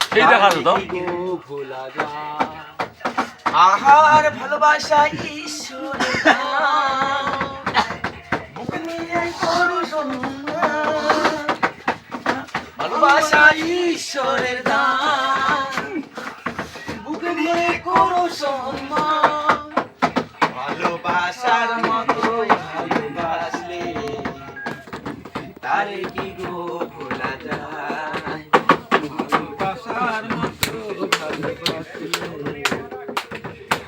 সেই দেখা তো ভোলা যায় আহার ভালোবাসা ঈশ্বরের দান বুক নিয়ে করো সম্মান ভালোবাসা ঈশ্বরের দান বুক নিয়ে করো সম্মান ভালোবাসার মতো ভালোবাসলে তারে কি গো ভোলা যায় ভালোবাসার মতো ভালোবাসলে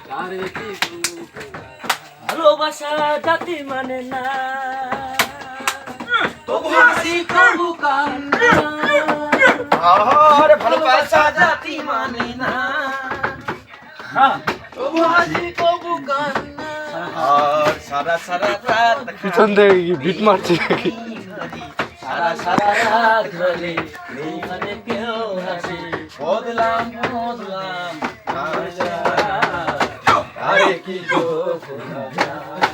তারে কি গো ভালোবাসা জাতি মানে না তবু হাসি তবু কান্না আর ভালোবাসা জাতি মানে না তবু হাসি তবু কান্না আর সারা সারা রাত পিছন থেকে বিট মারছে সারা সারা রাত ধরে ওখানে কেউ হাসে বদলাম বদলাম আরে কি গো ভোলা যায়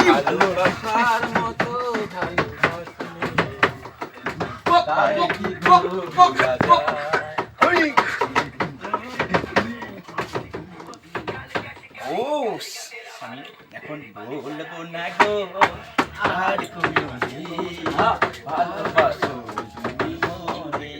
ভালোবাসার মতো তারে কি গো ভোলা যায় ও আমি এখন বলবো না গো আর কোনদিন ভালোবাসো তুমি মনে